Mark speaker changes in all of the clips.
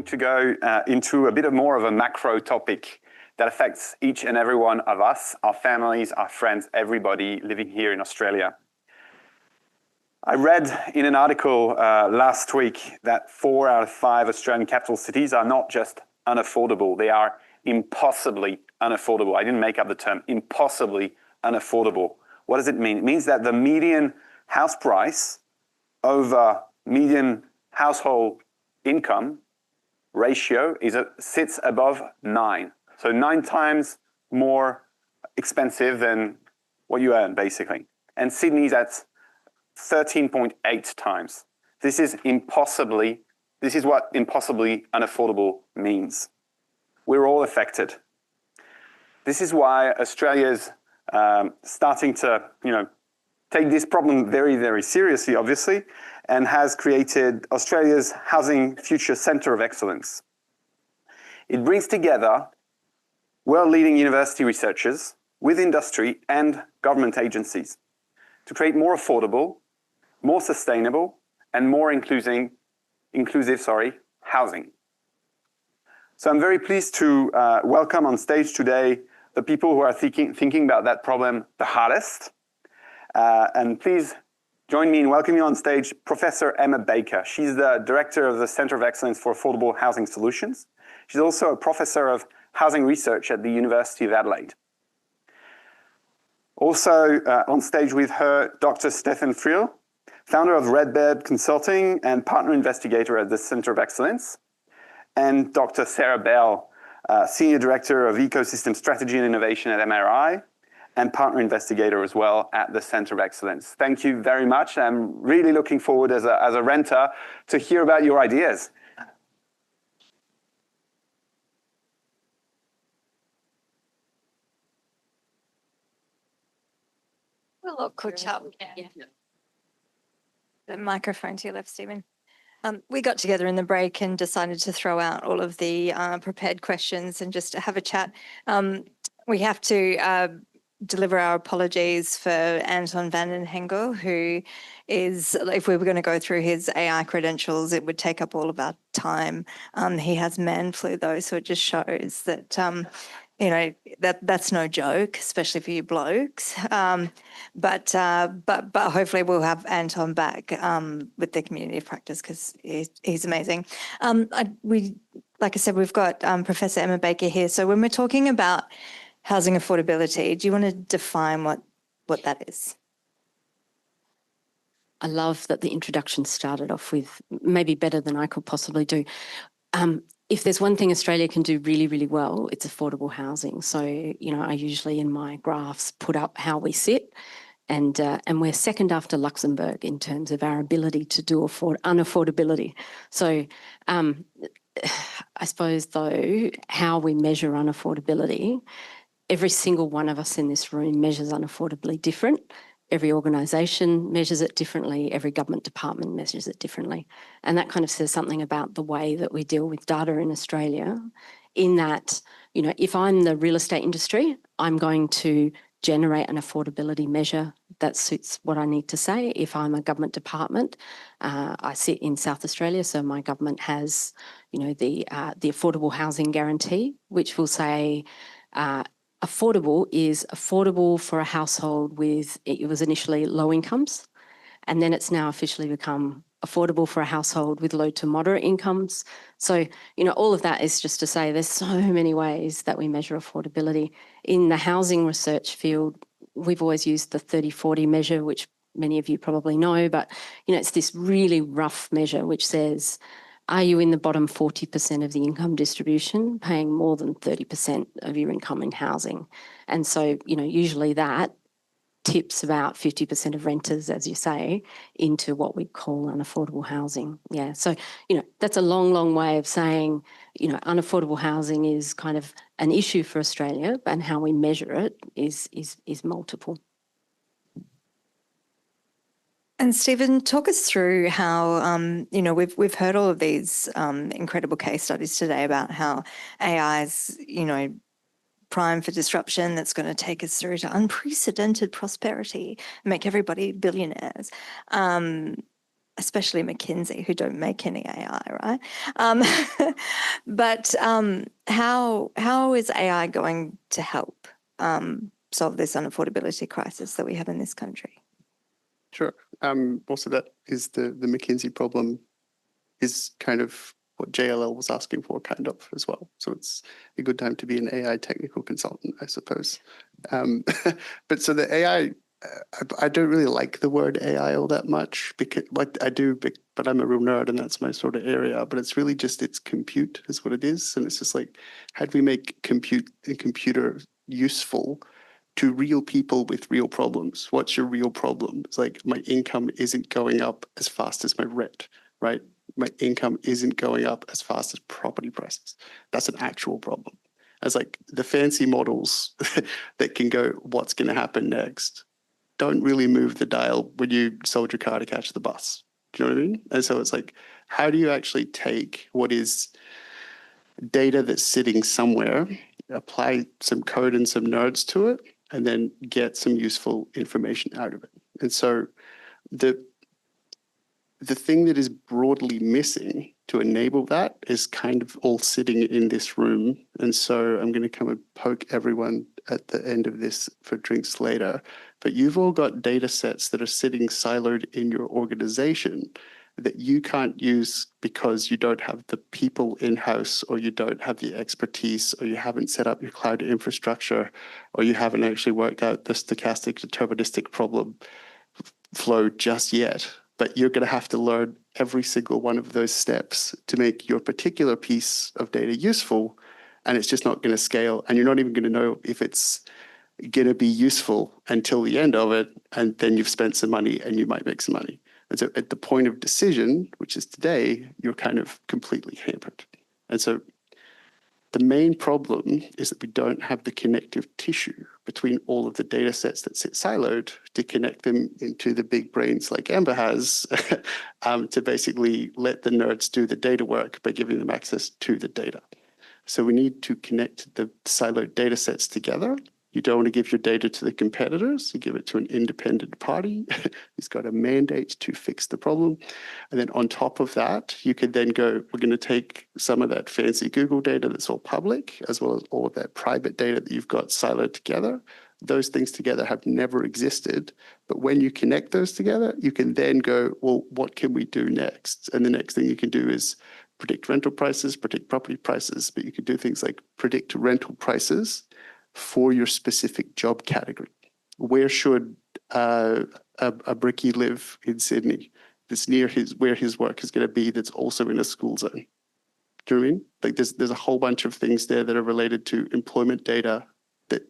Speaker 1: going to go into a bit more of a macro topic that affects each and every one of us, our families, our friends, everybody living here in Australia. I read in an article last week that 4 out of 5 Australian capital cities are not just unaffordable, they are impossibly unaffordable. I didn't make up the term, impossibly unaffordable. What does it mean? It means that the median house price over median household income ratio sits above 9. So 9 times more expensive than what you earn, basically. And Sydney's at 13.8 times. This is what impossibly unaffordable means. We're all affected. This is why Australia's starting to, take this problem very, very seriously, obviously, and has created Australia's Housing Future Centre of Excellence. It brings together world-leading university researchers with industry and government agencies to create more affordable, more sustainable, and more inclusive housing. So I'm very pleased to welcome on stage today the people who are thinking about that problem the hardest. And please join me in welcoming on stage Professor Emma Baker. She's the Director of the Centre of Excellence for Affordable Housing Solutions. She's also a Professor of Housing Research at the University of Adelaide. Also on stage with her, Dr. Stefan Friel, founder of Redbird Consulting and partner investigator at the Centre of Excellence, and Dr. Sarah Bell, Senior Director of Ecosystem Strategy and Innovation at MRI, and partner investigator as well at the Centre of Excellence. Thank you very much. I'm really looking forward as a renter to hear about your ideas.
Speaker 2: We'll catch up. Yeah. The microphone to your left, Stephen. We got together in the break and decided to throw out all of the prepared questions and just have a chat. We have to deliver our apologies for Anton van den Hengel, who is, if we were going to go through his AI credentials, it would take up all of our time. He has man flu though, so it just shows that that's no joke, especially for you blokes. But hopefully we'll have Anton back with the community of practice because he's amazing. Like I said, we've got Professor Emma Baker here. So when we're talking about housing affordability, do you want to define what that is?
Speaker 3: I love that the introduction started off with maybe better than I could possibly do. If there's one thing Australia can do really, really well, it's affordable housing. So, I usually in my graphs put up how we sit, and we're second after Luxembourg in terms of our ability to do unaffordability. So I suppose, though, how we measure unaffordability, every single one of us in this room measures unaffordably different. Every organisation measures it differently. Every government department measures it differently. And that kind of says something about the way that we deal with data in Australia, in that, if I'm the real estate industry, I'm going to generate an affordability measure that suits what I need to say. If I'm a government department, I sit in South Australia, so my government has, the Affordable Housing Guarantee, which will say, affordable is affordable for a household with, it was initially low incomes, and then it's now officially become affordable for a household with low to moderate incomes. So, all of that is just to say there's so many ways that we measure affordability. In the housing research field, we've always used the 30-40 measure, which many of you probably know, but, it's this really rough measure which says, are you in the bottom 40% of the income distribution, paying more than 30% of your income in housing? And so, usually that tips about 50% of renters, as you say, into what we call unaffordable housing. Yeah, so, that's a long, long way of saying, unaffordable housing is kind of an issue for Australia, and how we measure it is multiple.
Speaker 2: And Stephen, talk us through how, we've heard all of these incredible case studies today about how AI is, prime for disruption that's going to take us through to unprecedented prosperity, make everybody billionaires. especially McKinsey, who don't make any AI, right? But how is AI going to help solve this unaffordability crisis that we have in this country?
Speaker 4: Sure. Also, that is the McKinsey problem is kind of what JLL was asking for, kind of, as well. So it's a good time to be an AI technical consultant, I suppose. But so the AI, I don't really like the word AI all that much, because what I do, but I'm a real nerd and that's my sort of area. But it's really just, it's compute is what it is. And it's just like, how do we make compute and computer useful to real people with real problems? What's your real problem? It's like, my income isn't going up as fast as my rent, right? My income isn't going up as fast as property prices. That's an actual problem. As like the fancy models that can go, what's going to happen next, don't really move the dial when you sold your car to catch the bus. Do you know what I mean? And so it's like, how do you actually take what is data that's sitting somewhere, apply some code and some nerds to it, and then get some useful information out of it? And so the thing that is broadly missing to enable that is kind of all sitting in this room. And so I'm going to come and poke everyone at the end of this for drinks later. But you've all got data sets that are sitting siloed in your organization that you can't use because you don't have the people in-house, or you don't have the expertise, or you haven't set up your cloud infrastructure, or you haven't actually worked out the stochastic deterministic problem flow just yet. But you're going to have to learn every single one of those steps to make your particular piece of data useful. And it's just not going to scale. And you're not even going to know if it's going to be useful until the end of it. And then you've spent some money and you might make some money. And so at the point of decision, which is today, you're kind of completely hampered. And so the main problem is that we don't have the connective tissue between all of the data sets that sit siloed to connect them into the big brains like Amber has to basically let the nerds do the data work by giving them access to the data. So we need to connect the siloed data sets together. You don't want to give your data to the competitors. You give it to an independent party who's got a mandate to fix the problem. And then on top of that, you could then go, we're going to take some of that fancy Google data that's all public, as well as all of that private data that you've got siloed together. Those things together have never existed. But when you connect those together, you can then go, well, what can we do next? And the next thing you can do is predict rental prices, predict property prices, but you could do things like predict rental prices for your specific job category. Where should a brickie live in Sydney that's near where his work is going to be, that's also in a school zone? Do you know what I mean? Like there's a whole bunch of things there that are related to employment data that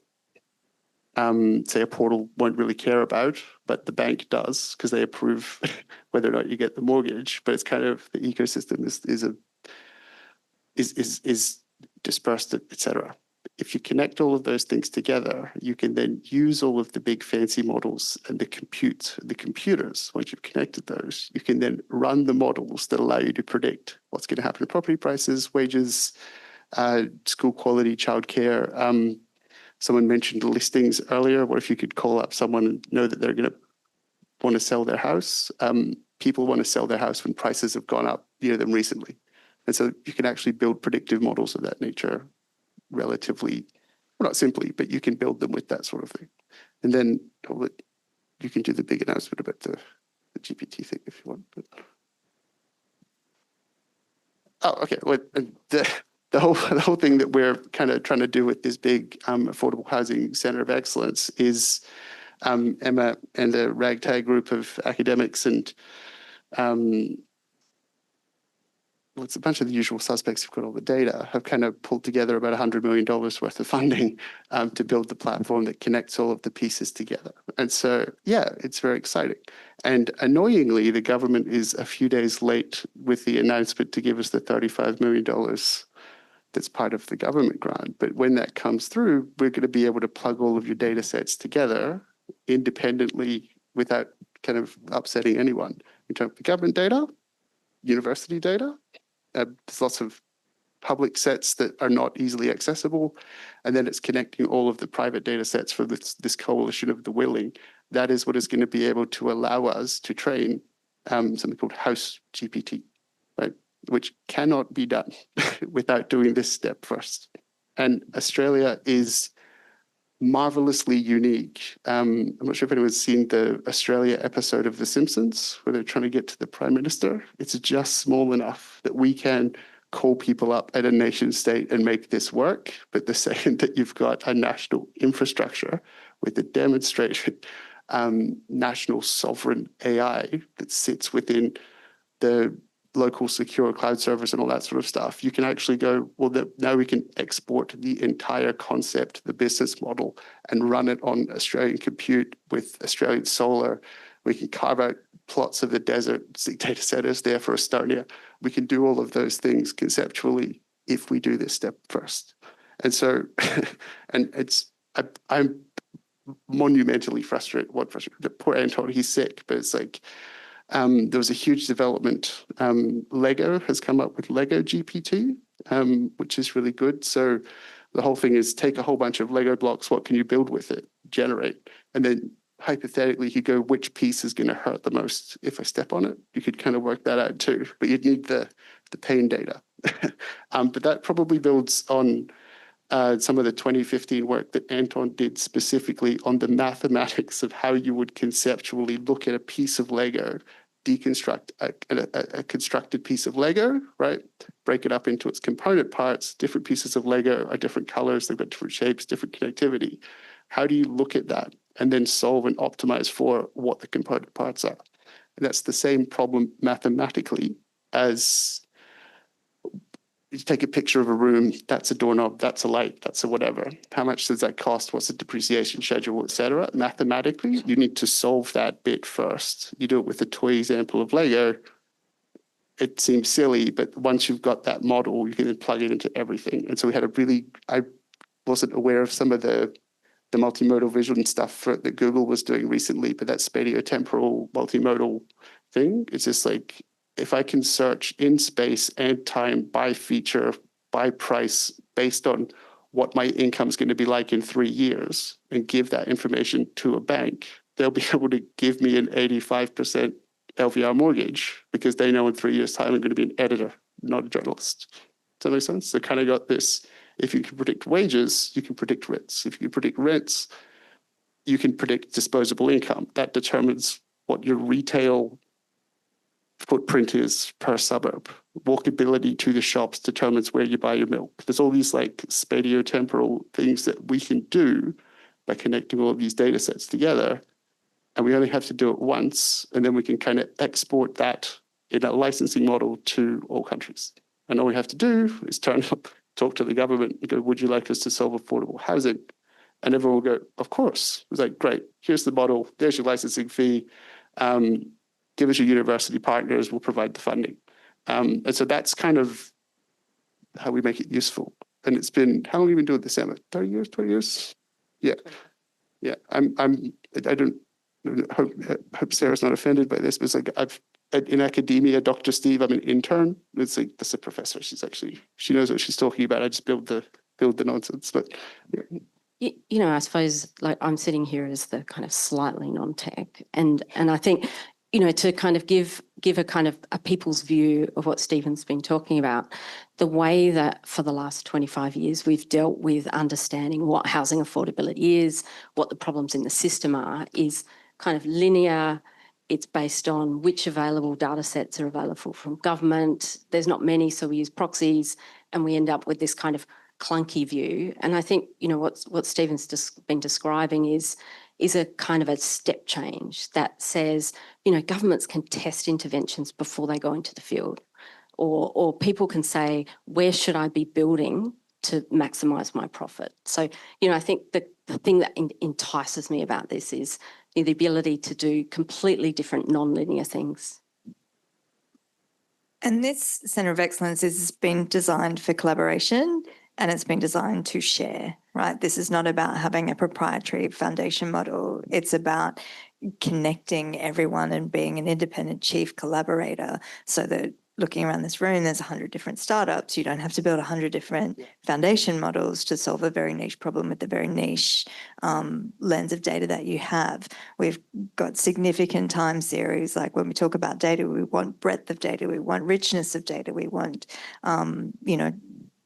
Speaker 4: say a portal won't really care about, but the bank does, because they approve whether or not you get the mortgage. But it's kind of, the ecosystem is dispersed, etc. If you connect all of those things together, you can then use all of the big fancy models and the computers. Once you've connected those, you can then run the models that allow you to predict what's going to happen to property prices, wages, school quality, childcare. Someone mentioned listings earlier. What if you could call up someone and know that they're going to want to sell their house? People want to sell their house when prices have gone up near them recently. And so you can actually build predictive models of that nature relatively, well, not simply, but you can build them with that sort of thing. And then you can do the big announcement about the GPT thing if you want. But... Oh, okay. Well, the whole thing that we're kind of trying to do with this big affordable housing center of excellence is Emma and a ragtag group of academics and well, it's a bunch of the usual suspects who've got all the data, have kind of pulled together about $100 million worth of funding to build the platform that connects all of the pieces together. And so, yeah, it's very exciting. And annoyingly, the government is a few days late with the announcement to give us the $35 million that's part of the government grant. But when that comes through, we're going to be able to plug all of your data sets together independently without kind of upsetting anyone. In terms of government data, university data, there's lots of public sets that are not easily accessible, and then it's connecting all of the private data sets for this coalition of the willing. That is what is going to be able to allow us to train something called House GPT, right? Which cannot be done without doing this step first. And Australia is marvelously unique. I'm not sure if anyone's seen the Australia episode of The Simpsons where they're trying to get to the Prime Minister. It's just small enough that we can call people up at a nation state and make this work. But the second that you've got a national infrastructure with a demonstrated national sovereign AI that sits within the local secure cloud servers and all that sort of stuff, you can actually go, well, now we can export the entire concept, the business model, and run it on Australian compute with Australian solar. We can carve out plots of the desert data centers there for Estonia. We can do all of those things conceptually if we do this step first. And so, I'm monumentally frustrated. The poor Anton, he's sick, but it's like, there was a huge development. Lego has come up with Lego GPT, which is really good. So the whole thing is take a whole bunch of Lego blocks. What can you build with it? Generate. And then hypothetically, you go, which piece is going to hurt the most if I step on it? You could kind of work that out too, but you'd need the pain data. But that probably builds on some of the 2015 work that Anton did specifically on the mathematics of how you would conceptually look at a piece of Lego, deconstruct a constructed piece of Lego, right? Break it up into its component parts. Different pieces of Lego are different colors, they've got different shapes, different connectivity. How do you look at that and then solve and optimize for what the component parts are? And that's the same problem mathematically as you take a picture of a room, that's a doorknob, that's a light, that's a whatever. How much does that cost? What's the depreciation schedule, et cetera? Mathematically, you need to solve that bit first. You do it with the toy example of Lego. It seems silly, but once you've got that model, you can then plug it into everything. And so we had I wasn't aware of some of the multimodal vision stuff that Google was doing recently, but that spatiotemporal multimodal thing, it's just like, if I can search in space and time by feature, by price, based on what my income is going to be like in 3 years, and give that information to a bank, they'll be able to give me an 85% LVR mortgage because they know in 3 years' time I'm going to be an editor, not a journalist. Does that make sense? So kind of got this, if you can predict wages, you can predict rents. If you can predict rents, you can predict disposable income. That determines what your retail footprint is per suburb. Walkability to the shops determines where you buy your milk. There's all these like spatiotemporal things that we can do by connecting all of these data sets together. And we only have to do it once, and then we can kind of export that in a licensing model to all countries. And all we have to do is turn up, talk to the government and go, would you like us to solve affordable housing? And everyone will go, of course. It's like, great, here's the model, there's your licensing fee. Give us your university partners, we'll provide the funding. And so that's kind of how we make it useful. And it's been, how long have you been doing this, Emma? 30 years, 20 years? Yeah. Yeah, I don't hope Sarah's not offended by this, but it's like in academia, Dr. Steve, I'm an intern. It's like, that's a professor. She knows what she's talking about. I just build the nonsense, but yeah.
Speaker 3: You know, I suppose like I'm sitting here as the kind of slightly non-tech, and I think, you know, to kind of give a kind of a people's view of what Stephen's been talking about, the way that for the last 25 years we've dealt with understanding what housing affordability is, what the problems in the system are, is kind of linear. It's based on which available data sets are available from government. There's not many, so we use proxies, and we end up with this kind of clunky view. And I think, you know, what Stephen's just been describing is a kind of a step change that says, you know, governments can test interventions before they go into the field, or people can say, where should I be building to maximise my profit? So, you know, I think the thing that entices me about this is the ability to do completely different non-linear things.
Speaker 2: And this Centre of Excellence has been designed for collaboration, and it's been designed to share, right? This is not about having a proprietary foundation model. It's about connecting everyone and being an independent chief collaborator so that looking around this room, there's 100 different startups. You don't have to build 100 different foundation models to solve a very niche problem with the very niche lens of data that you have. We've got significant time series. Like when we talk about data, we want breadth of data, we want richness of data, we want, you know,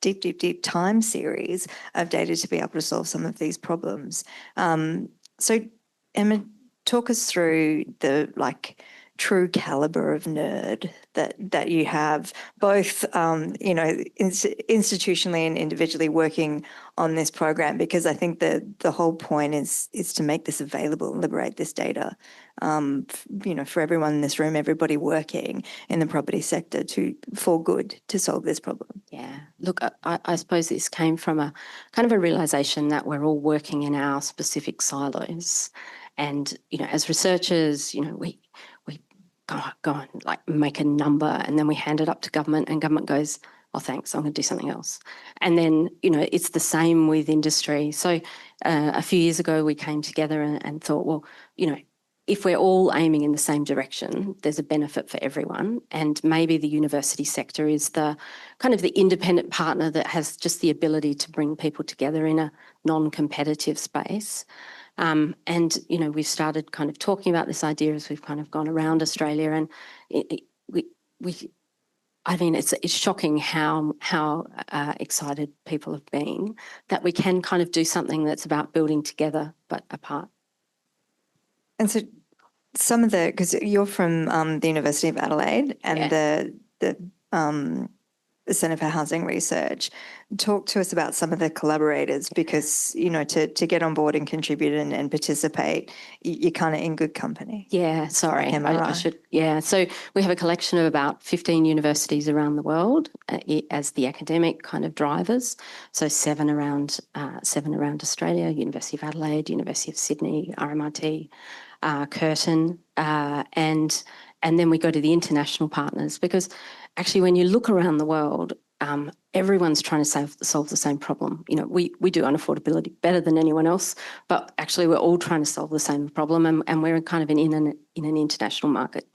Speaker 2: deep time series of data to be able to solve some of these problems. So Emma, talk us through the true caliber of nerd that you have, both you know, institutionally and individually working on this program, because I think that the whole point is to make this available and liberate this data, you know, for everyone in this room, everybody working in the property sector for good to solve this problem.
Speaker 3: Yeah, look, I suppose this came from a kind of a realisation that we're all working in our specific silos. And, you know, as researchers, you know, we go and like make a number and then we hand it up to government and government goes, oh, thanks, I'm going to do something else. And then, you know, it's the same with industry. So a few years ago, we came together and thought, well, you know, if we're all aiming in the same direction, there's a benefit for everyone. And maybe the university sector is the kind of the independent partner that has just the ability to bring people together in a non-competitive space. And, you know, we've started kind of talking about this idea as we've kind of gone around Australia, and I mean, it's shocking how excited people have been that we can kind of do something that's about building together but apart.
Speaker 2: And so some of the, because you're from the University of Adelaide and the Centre for Housing Research, talk to us about some of the collaborators, because, you know, to get on board and contribute and participate, you're kind of in good company.
Speaker 3: Yeah, sorry.
Speaker 2: Am I right?
Speaker 3: I should, yeah. So we have a collection of about 15 universities around the world as the academic kind of drivers. So seven around Australia, University of Adelaide, University of Sydney, RMIT, Curtin, and then we go to the international partners, because actually when you look around the world, everyone's trying to solve the same problem. You know, we do unaffordability better than anyone else, but actually we're all trying to solve the same problem, and we're kind of in an international market.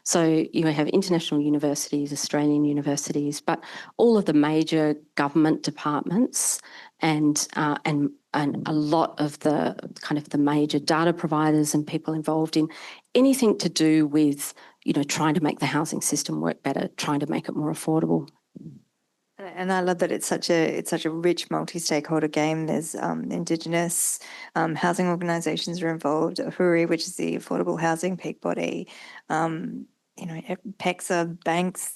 Speaker 3: So you have international universities, Australian universities, but all of the major government departments and a lot of the kind of the major data providers and people involved in anything to do with, you know, trying to make the housing system work better, trying to make it more affordable.
Speaker 2: And I love that it's such a rich multi-stakeholder game. There's Indigenous housing organisations are involved, AHURI, which is the Affordable Housing Peak Body, you know, PEXA, banks.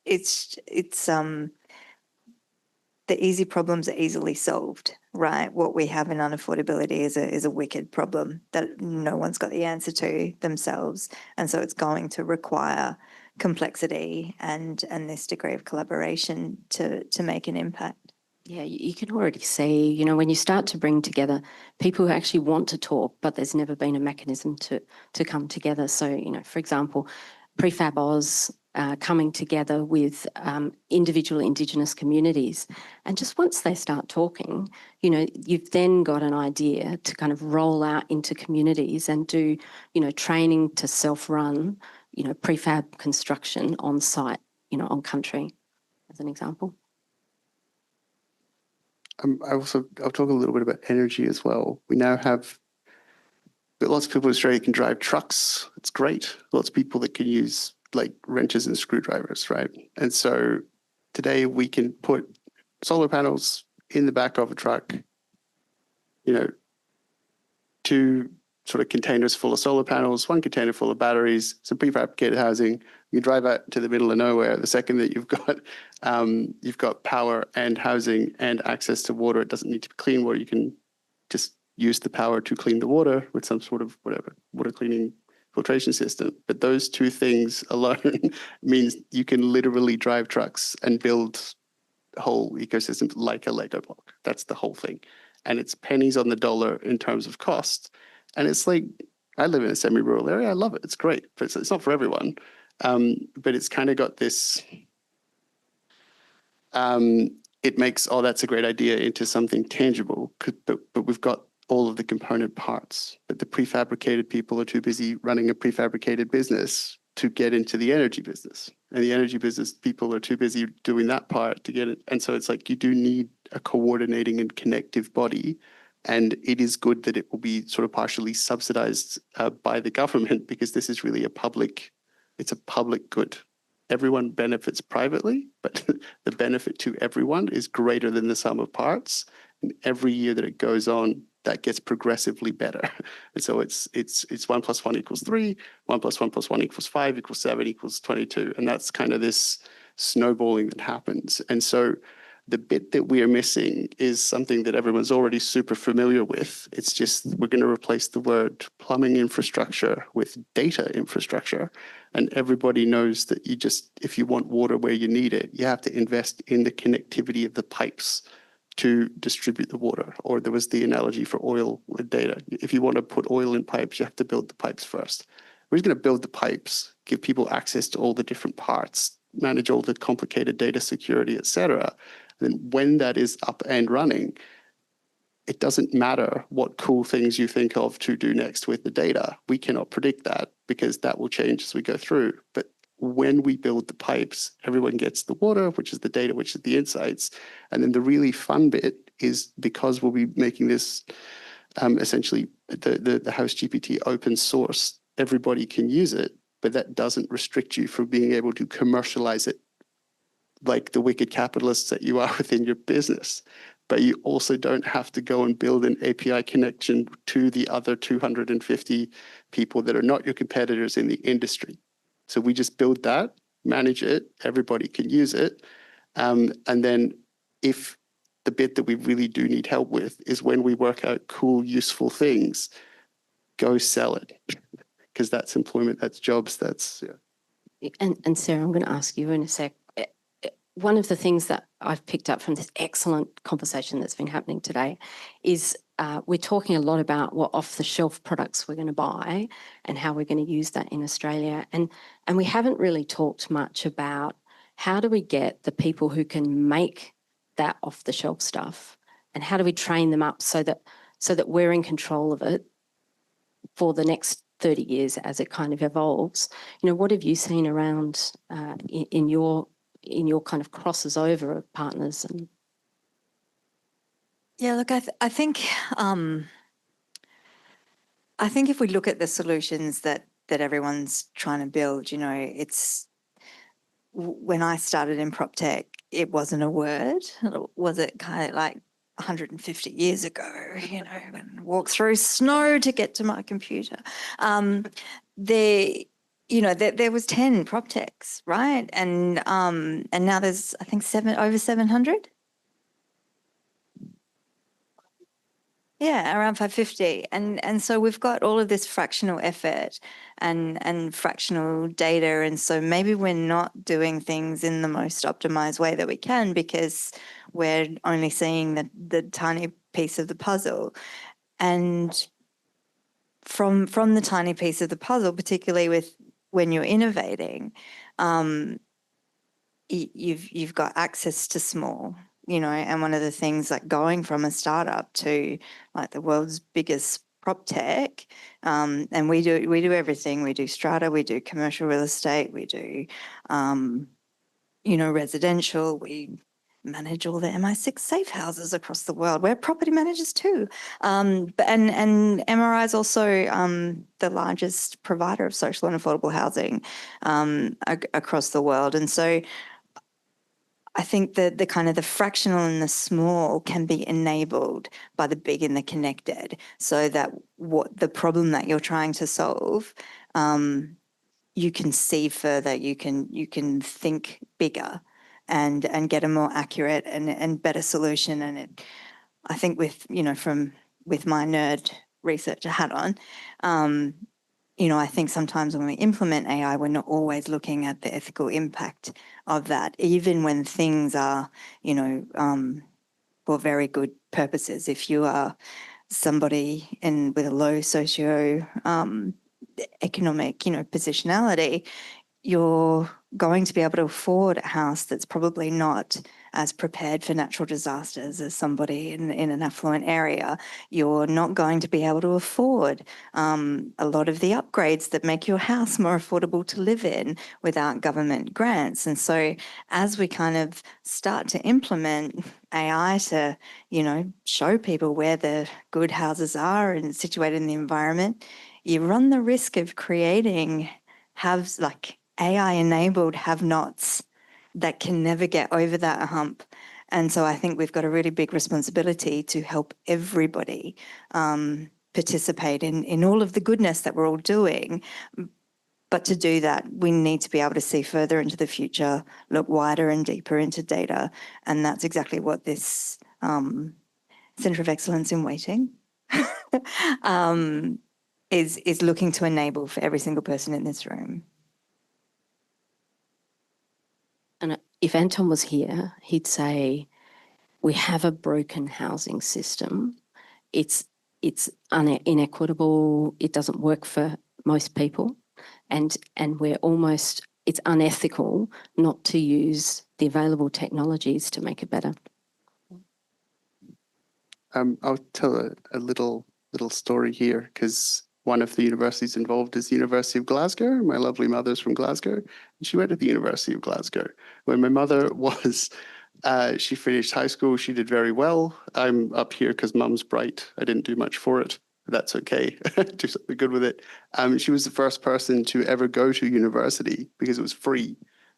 Speaker 2: It's the easy problems are easily solved, right? What we have in unaffordability is a wicked problem that no one's got the answer to themselves, and so it's going to require complexity and this degree of collaboration to make an impact.
Speaker 3: Yeah, you can already see, you know, when you start to bring together people who actually want to talk, but there's never been a mechanism to come together. So, you know, for example, Prefab Oz coming together with individual Indigenous communities. And just once they start talking, you know, you've then got an idea to kind of roll out into communities and do, you know, training to self-run, you know, prefab construction on site, you know, on country, as an example.
Speaker 4: I'll talk a little bit about energy as well. We now have lots of people in Australia can drive trucks. It's great. Lots of people that can use like wrenches and screwdrivers, right? And so today we can put solar panels in the back of a truck, you know, 2 sort of containers full of solar panels, 1 container full of batteries, some prefabricated housing. You drive out to the middle of nowhere. The second that you've got power and housing and access to water, it doesn't need to be clean water. You can just use the power to clean the water with some sort of water cleaning filtration system. But those 2 things alone means you can literally drive trucks and build whole ecosystems like a Lego block. That's the whole thing. And it's pennies on the dollar in terms of cost. And it's like, I live in a semi-rural area. I love it. It's great, but it's not for everyone. But it's kind of got this, it makes, oh, that's a great idea into something tangible. But we've got all of the component parts. But the prefabricated people are too busy running a prefabricated business to get into the energy business. and the energy business people are too busy doing that part to get it. And so it's like you do need a coordinating and connective body. And it is good that it will be sort of partially subsidized by the government, because this is really it's a public good. Everyone benefits privately, but the benefit to everyone is greater than the sum of parts. And every year that it goes on, that gets progressively better. And so it's 1 + 1 = 3, 1 + 1 + 1 = 5 = 7 = 22. And that's kind of this snowballing that happens. And so the bit that we are missing is something that everyone's already super familiar with. It's just we're going to replace the word plumbing infrastructure with data infrastructure. And everybody knows that if you want water where you need it, you have to invest in the connectivity of the pipes to distribute the water. Or there was the analogy for oil with data. If you want to put oil in pipes, you have to build the pipes first. We're just going to build the pipes, give people access to all the different parts, manage all the complicated data security, et cetera. And then when that is up and running, it doesn't matter what cool things you think of to do next with the data. We cannot predict that, because that will change as we go through. But when we build the pipes, everyone gets the water, which is the data, which is the insights. And then the really fun bit is, because we'll be making this essentially the House GPT open source, everybody can use it, but that doesn't restrict you from being able to commercialize it like the wicked capitalists that you are within your business. But you also don't have to go and build an API connection to the other 250 people that are not your competitors in the industry. So we just build that, manage it, everybody can use it. And then if the bit that we really do need help with is when we work out cool, useful things, go sell it. Because that's employment, that's jobs, that's, yeah.
Speaker 3: And Sarah, I'm going to ask you in a sec. One of the things that I've picked up from this excellent conversation that's been happening today is we're talking a lot about what off-the-shelf products we're going to buy and how we're going to use that in Australia. And we haven't really talked much about how do we get the people who can make that off-the-shelf stuff, and how do we train them up so that we're in control of it for the next 30 years as it kind of evolves. You know, what have you seen around in your kind of crosses over of partners? And
Speaker 2: Yeah, look, I think if we look at the solutions that everyone's trying to build, you know, it's when I started in Proptech, it wasn't a word. Was it kind of like 150 years ago, you know, and walk through snow to get to my computer. There was 10 Proptechs, right? And now there's, I think, over 700. Yeah, around 550. And so we've got all of this fractional effort and fractional data. And so maybe we're not doing things in the most optimized way that we can, because we're only seeing the tiny piece of the puzzle. And from the tiny piece of the puzzle, particularly with when you're innovating, you've got access to small, you know, and one of the things, like going from a startup to like the world's biggest prop tech, and we do everything. We do strata, we do commercial real estate, we do, residential. We manage all the MI6 safe houses across the world. We're property managers too. And MRI is also the largest provider of social and affordable housing across the world. And so I think that the kind of the fractional and the small can be enabled by the big and the connected, so that what the problem that you're trying to solve, you can see further, you can think bigger and get a more accurate and better solution. And I think with my nerd researcher hat on, I think sometimes when we implement AI, we're not always looking at the ethical impact of that, even when things are, for very good purposes. If you are somebody with a low socio-economic, positionality, you're going to be able to afford a house that's probably not as prepared for natural disasters as somebody in an affluent area. You're not going to be able to afford a lot of the upgrades that make your house more affordable to live in without government grants. And so as we kind of start to implement AI to, you know, show people where the good houses are and situated in the environment, you run the risk of creating like AI-enabled have-nots that can never get over that hump. And so I think we've got a really big responsibility to help everybody participate in all of the goodness that we're all doing. But to do that, we need to be able to see further into the future, look wider and deeper into data. And that's exactly what this Centre of Excellence in Waiting is looking to enable for every single person in this room.
Speaker 3: And if Anton was here, he'd say, we have a broken housing system. It's inequitable. It doesn't work for most people. And it's unethical not to use the available technologies to make it better.
Speaker 4: I'll tell a little story here, because one of the universities involved is the University of Glasgow. My lovely mother's from Glasgow, and she went to the University of Glasgow. When my mother was, she finished high school, she did very well. I'm up here because mum's bright. I didn't do much for it. That's okay. Do something good with it. She was the first person to ever go to university because it was free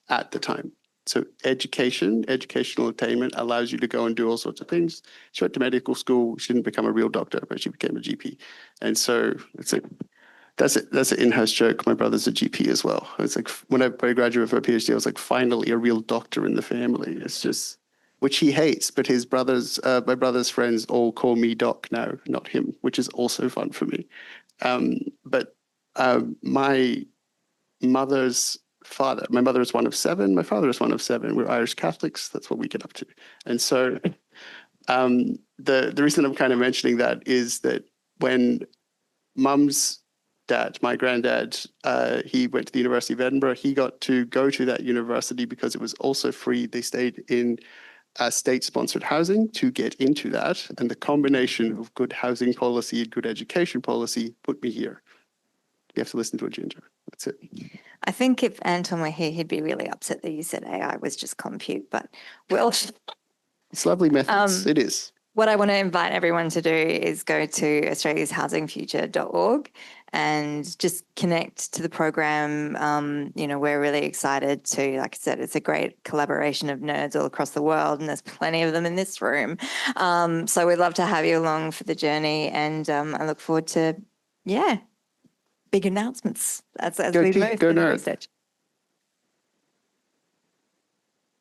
Speaker 4: at the time. So educational attainment allows you to go and do all sorts of things. She went to medical school. She didn't become a real doctor, but she became a GP. And so it's like, that's an in-house joke. My brother's a GP as well. It's like when I graduated for a PhD, I was like, finally a real doctor in the family. It's just, which he hates, but his brothers, my brother's friends all call me Doc now, not him, which is also fun for me. But my mother's father, my mother is one of seven, my father is one of seven. We're Irish Catholics. That's what we get up to. And so the reason I'm kind of mentioning that is that when mum's dad, my granddad, he went to the University of Edinburgh. He got to go to that university because it was also free. They stayed in state-sponsored housing to get into that. And the combination of good housing policy and good education policy put me here. You have to listen to a ginger. That's it.
Speaker 2: I think if Anton were here, he'd be really upset that you said AI was just compute, but well,
Speaker 4: it's lovely methods. It is.
Speaker 2: What I want to invite everyone to do is go to australiashousingfuture.org and just connect to the program. You know, we're really excited to, like I said, it's a great collaboration of nerds all across the world, and there's plenty of them in this room. So we'd love to have you along for the journey, and I look forward to, big announcements as we move through the research.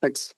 Speaker 4: Thanks.